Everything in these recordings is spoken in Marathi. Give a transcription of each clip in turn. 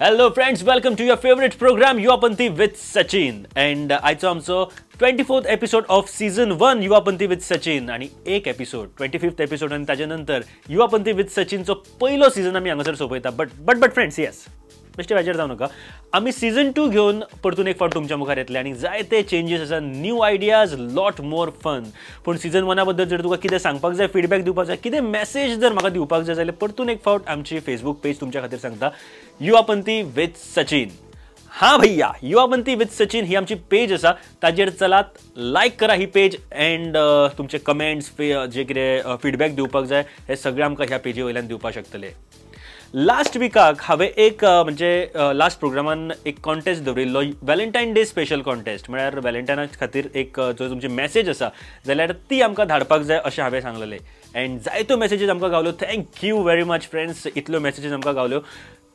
Hello friends, welcome to your favorite program युवापंथी with Sachin and आजचो आमचो 24th episode of season 1 युवापंथी with Sachin आणि एक एपिसोड 25th एपिसोड आणि ताजे नंतर युवापंथी with सचिनचो पहिलो सीझन आम्ही हांगासर सोपयता बट फ्रेंड्स येस बेश्टे वाजेर जाऊ नका आम्ही सीझन 2 घेऊन परतून एक फावट तुमच्या मुखार येतले आणि जायते चेंजेस आसा new ideas lot more fun पण सीझन 1 बद्दल जर तुका कितें सांगपाक जाय फीडबॅक दिवपाक जाय कितें मेसेज जर म्हाका दिवपाक जाय जाल्यार परतून एक फावट आमची फेसबुक पेज तुमच्या खातीर सांगता युवापंथी विथ सचिन हाँ भैया युवापंथी विथ सचिन ही आमची पेज आसा ताजेर चलात लायक करा ही पेज एंड तुमचे कमेंट्स जे कितें फीडबॅक दिवपाक जाय हे सगळे आमकां ह्या पेजी वयल्यान दिवपाक शकतले लास्ट विकाक हांवें एक म्हणजे लास्ट प्रोग्रामान एक कॉन्टेस्ट दवरिल्लो व्हॅलेंटायन डे स्पेशल कॉन्टेस्ट म्हळ्यार व्हॅलेंटायना खातीर एक जो तुमची मॅसेज आसा जाल्यार ती आमकां धाडपाक जाय अशें हांवें सांगलेलें एंड जायत्यो मॅसेजीस आमकां गावल्यो थँक्यू व्हेरी मच फ्रेंड्स इतल्यो मॅसेजीस आमकां गावल्यो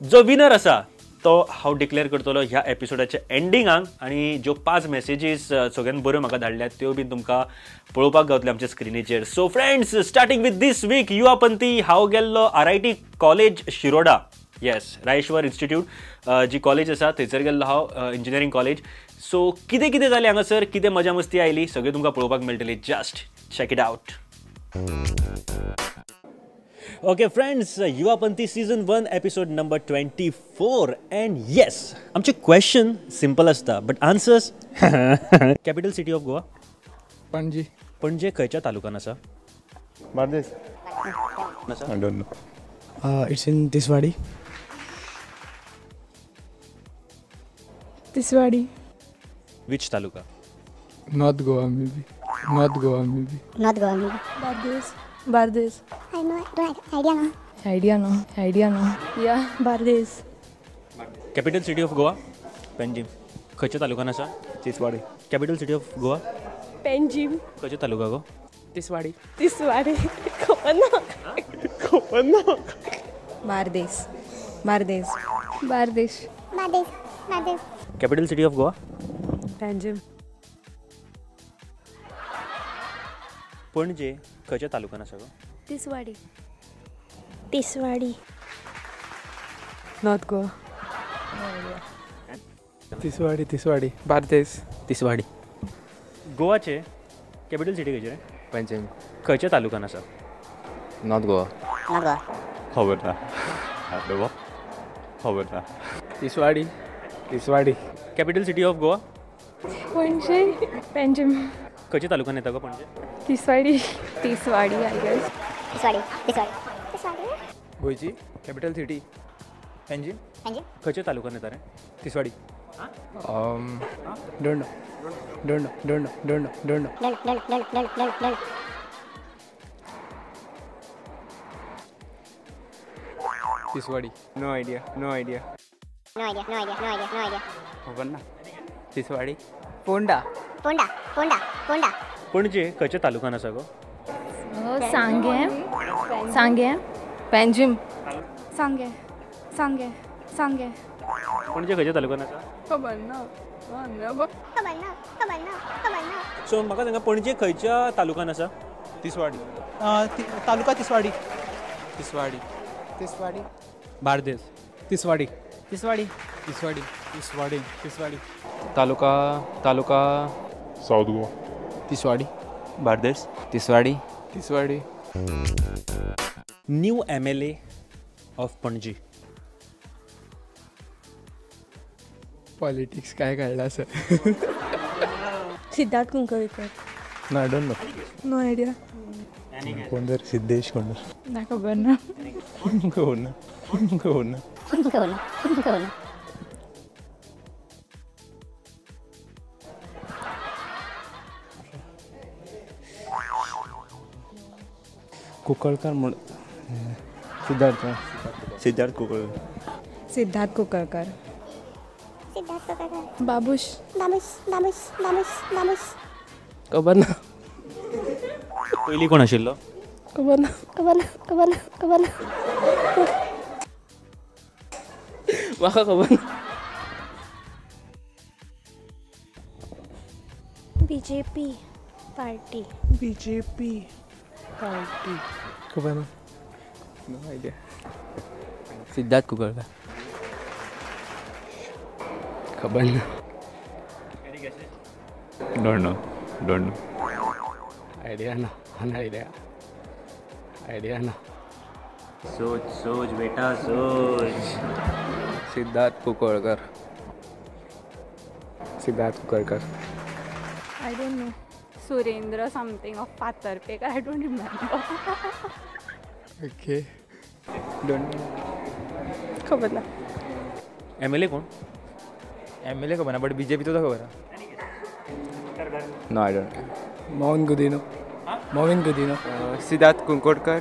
जो विनर आसा तो हांव डिक्लेअर करतलो ह्या एपिसोडाच्या एंडिंगाक आणि ज्यो 5 मॅसेजीस सगळ्यान बऱ्यो म्हाका धाडल्यात त्यो बी तुमकां पळोवपाक गावतले आमच्या स्क्रिनीचेर so friends starting with this week Yuvapanthi हांव गेल्लो RIT college Shiroda yes Rayeshwar institute जी कॉलेज आसा थंयसर गेल्लो हांव इंजिनियरींग कॉलेज सो कितें कितें जालें हांगासर कितें मजा मस्ती आयली सगळें तुमकां पळोवपाक मेळटली just check it out okay friends Yuvapanthi season 1 episode number 24 and yes आमचे क्वेश्चन सिंपल आसता but answers capital city of Goa Panaji Panaji खंयच्या तालुकान आसा Bardez I don't know. It's in Tiswadi. Tiswadi. Which taluka North Goa maybe. North Goa maybe. Not Goa maybe. Bardes. Bardes. I know, don't idea no. Idea no. Idea no. Yeah. Bardes. Capital city of Goa Panjim खंयच्या तालुकान आसा Chiswadi. Capital city of Goa Penjim. खंयच्या तालुका गो Tiswadi. Tiswadi. Bardes. Bardes. Bardes. Bades. Capital city of Goa Penjim. Panaji खंयच्या तालुकान आसा गो Tiswadi. Tiswadi. North Goa. Tiswadi. Bardes. Tiswadi गोवाचे कॅपिटल सिटी खंयचे रे Panchim. खंयच्या तालुकान आसा Not Goa. Not Goa. खबर ना. Goa. खबर ना. Tiswadi. Capital city of Goa Panje. Penjim. खंयच्या तालुकान येता गो पणजे Tiswadi. Tiswadi, I guess. Tiswadi. गोयची कॅपिटल सिटी पेंजीम Penjim. खंयच्या तालुकान येता रे Tiswadi don't know. Don't. Tiswadi No idea. No idea. खबर ना तिसवाडी Ponda. पणजे खंयच्या तालुकान आसा गो Sange. Penjim. सांगे पणजे खंयच्या तालुकान आसा खबर ना. Come on. सो म्हाका सांगा पणजे खंयच्या तालुकान आसा तिसवाडी तालुका तिसवाडी तिसवाडी बार्देस तिसवाडी तालुका South Goa. Tiswadi Bardez Tiswadi new MLA of Panaji politics काय कळलं सर सिद्धार्थ कुंकळकर. ना I don't know No idea. कोणतर सिद्धेश कोणतर नाही खबर ना. हो ना कुकळकर म्हण सिद्धार्थ कुकळ सिद्धार्थ कुकळकर. Babush. खबर ना पयलीं कोण आशिल्लो खबर ना. म्हाका खबर ना BJP party. खबर ना नो आयडिया सिद्धार्थ कुकळकर खबर ना. Don't know. Idea ना. Idea ना. सोच बेटा सोच. Siddharth Kunkalkar. I don't know. Surendra something of Patarpekar. I don't remember. Okay. खबर ना. MLA कोण? MLA खबर ना, but BJP तो खबर है. No, I don't. Mohan Gudinho. Siddharth Kunkolienkar.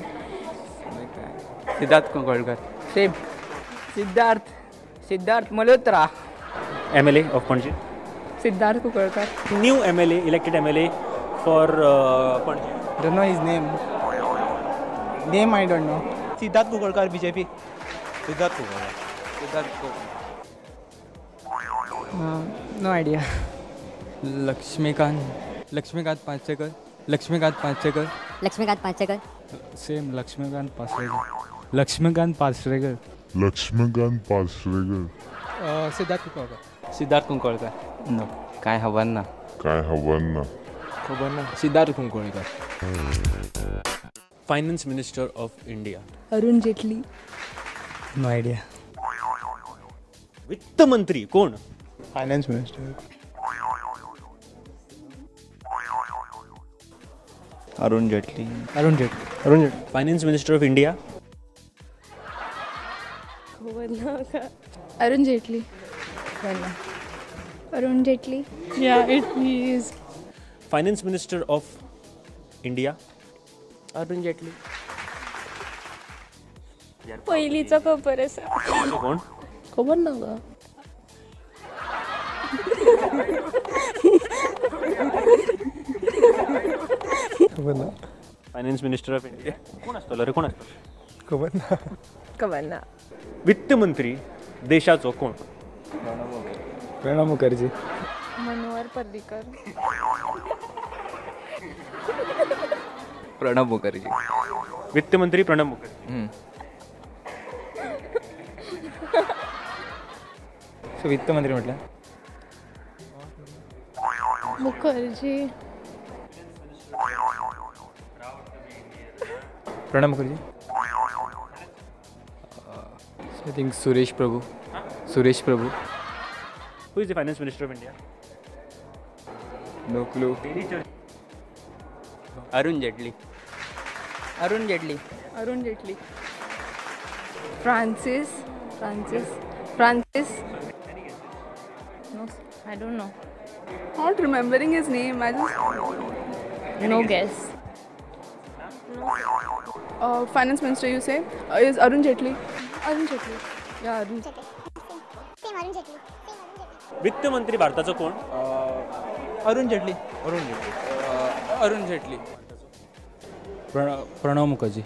Same Siddharth Malhotra. MLA of Panaji. Siddharth Kunkolienkar. New MLA, elected MLA for Panaji. Don't know his name. Name I don't know. Siddharth Kunkolienkar BJP. No idea. Laxmikant Pachekar. Laxmikant Pachekar. Same Laxmikant Pacharekar. Siddharth Kunkolienkar. No. काय हवन ना. Siddharth Kunkalkar. Finance Minister of India. Arun Jaitley. No idea. वित्त मंत्री कोण? Finance minister. Arun Jaitley. Finance Minister of India. खबर ना का. Arun Jaitley. Arun Jaitley. Yeah, it is. Finance Minister of India. Arun Jaitley. पहिलीचं खबर आहे सर. कोण? खबर ना का. खबर ना. Finance Minister of India. कोण असतो? खबर ना. वित्त मंत्री देशाचो कोण? प्रणव मुखर्जी. मनोहर पर्रीकर. प्रणब मुखर्जी. वित्त मंत्री प्रणब मुखर्जी. वित्त मंत्री म्हटलं. Mukherjee. Pranab Mukherjee. I think Suresh Prabhu. Who is the Finance Minister of India? No clue. Arun Jaitley. Francis. No, I don't know. Not remembering his name. I just. No guess. Finance Minister, you say, is Arun Jetli. Yeah, Arun. Same Arun Jetli. वित्त मंत्री भारताचं कोण? अरुण जेटली. प्रणव मुखर्जी.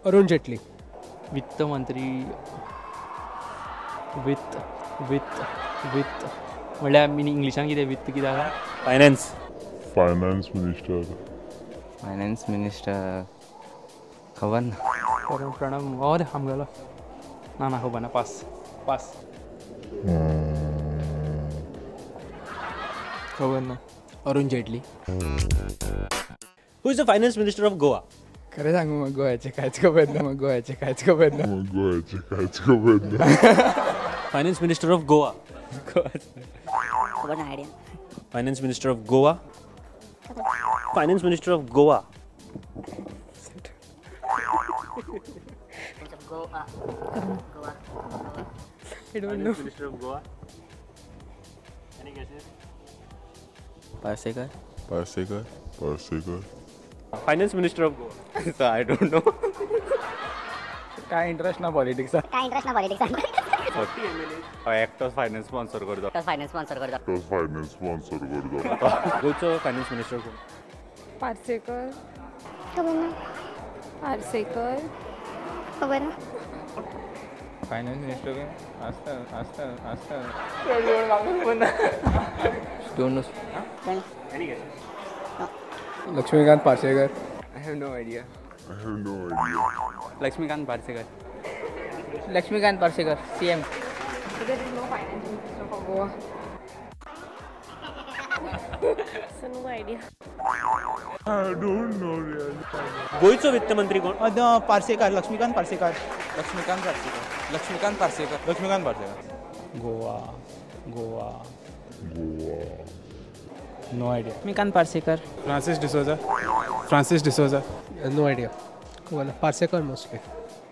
अरुण जेटली. वित्त मंत्री. वित्त म्हणल्यार आमी इंग्लिशान कितें वित्त कितें आसा? फायनान्स. Finance minister. खबर ना. प्रणव और आमगेलो ना खबर ना. पास. खबर ना. Arun Jaitley. Who is the Finance Minister of Goa? खरं सांगू मग गोव्याचे काहीच खबर ना. Finance Minister of Goa. खबर ना idea. Finance Minister of Goa. Finance Minister of Goa. I don't know. Minister of Goa. Any guesses? Pasekar. Finance Minister of Goa. I don't know. काय इंटरेस्ट ना पॉलिटिक्स. एक्टर्स फायनान्स स्पॉन्सर करता. गोचं Finance Minister कोण? पार्सेकर. खबर ना. Finance minister Laxmikant Pacharekar. I have no idea. I have no idea. Laxmikant Parsekar. Laxmikant Parsekar CM. There is no finance minister for Goa. So no idea. I don't know really. गोयचो वित्तमंत्री कोण? Parsekar Laxmikant Parsekar. Laxmikant Parsekar. Laxmikant Parsekar. Laxmikant Parsekar. Goa no idea Laxmikant Parsekar. Francis D'Souza no idea Parsekar mostly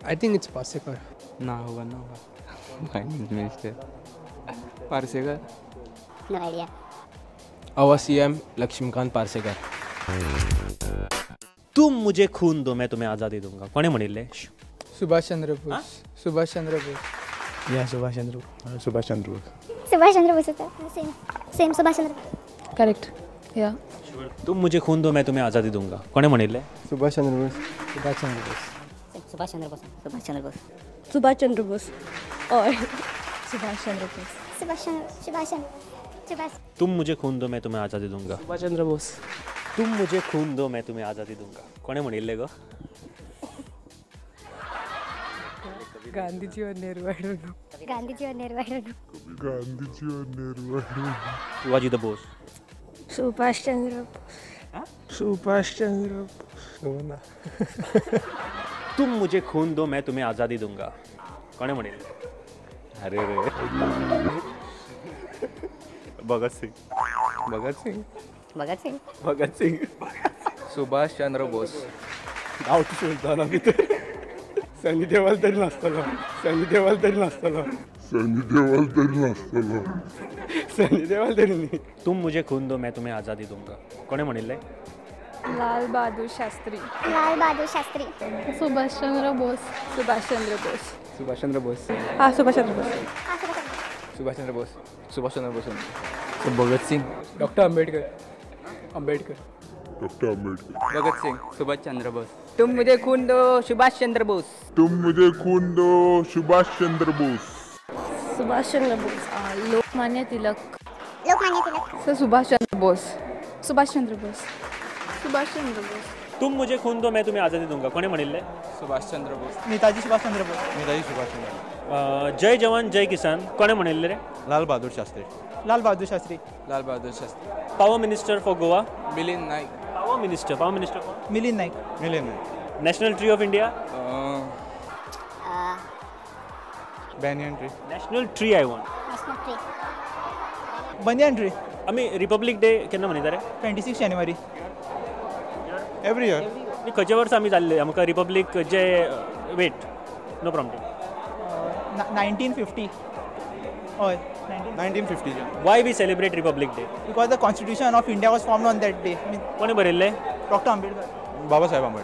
I think it's Parsekar ना होगा finance minister Parsekar. No idea. Our CM Laxmikant Parsekar. तुम मुझे खून दो मैं तुम्हें आजादी दूंगा कोणे म्हणिल्ले? Subhash Chandra Bose Yeah, Subhash Chandra Bose. Subhash Chandra Bose होता है. Same Subhash Chandra. Correct. Yeah. तुम मुझे खून दो मैं तुम्हें आजादी दूंगा कोणे म्हणिल्ले? Subhash Chandra Bose Subhash Chandra Bose. Subhash Chandra Bose. Or Subhash Chandra Bose. Subhash. तुम मुझे खून दो मैं तुम्हें आजादी दूंगा. सुभाष चंद्र बोस. तुम मुझे खून दो मैं तुम्हें आजादी दूंगा कोणे म्हणिल्ले गो? Gandhiji or Nehru, I don't know. Gandhiji और Nehru. Gandhiji or Nehru. Shivaji the Bose. Subhash Chandra Bose. तुम मुझे खून दो मैं तुम्हें आजादी दूंगा कोणे म्हणिल्ले? अरे रे Bhagat Singh. Bhagat Singh. Subhash Chandra Bose. Sunny Deol tari nastalo. तुम मुझे खून दो मैं तुम्हें आजादी दूंगा कोणे म्हणिल्ले? Lal Bahadur Shastri. Subhash Chandra Bose. Subhash Chandra Bose. Subhash Chandra Bose. Subhash Chandra Bose. Subhash Chandra Bose. Subhash Chandra Bose. Bhagat Singh. Doctor Ambedkar Dr. Ambedkar. Bhagat Singh. Subhash Chandra Bose. तुम मुझे खून दो सुभाष चंद्र बोस. तुम मुझे खून दो Subhash Chandra Bose. Subhash Chandra Bose. Lokmanya Tilak. Lokmanya So Subhash Chandra Bose. Subhash Chandra Bose. Subhash Chandra Bose. तुम मुझे खून दो मैं तुम्हें आजादी दूंगा कोणे म्हणिल्ले? सुभाष चंद्र बोस. नेताजी सुभाष चंद्र बोस. नेताजी सुभाष चंद्र. जय जवान जय किसान कोणे म्हणिल्ले रे? लाल Bahadur Shastri. Lal Bahadur Shastri. Power minister for Goa. Milind Naik. Power minister कोण? Milind Naik. National tree of India. Banyan tree. National tree I want. Banyan tree. आमी रिपब्लीक डे केन्ना मनयता रे? 26 जानेवारी. Every year. खंयच्या वर्सा आमी जाल्ले आमकां रिपब्लीक जे वेट नो प्रॉब्लेम 1950. हय 1950. Why we celebrate Republic Day? Because the constitution of India was formed on that day. कोणे बरयल्ले? डॉक्टर आंबेडकर. बाबासाहेब आंबेडकर.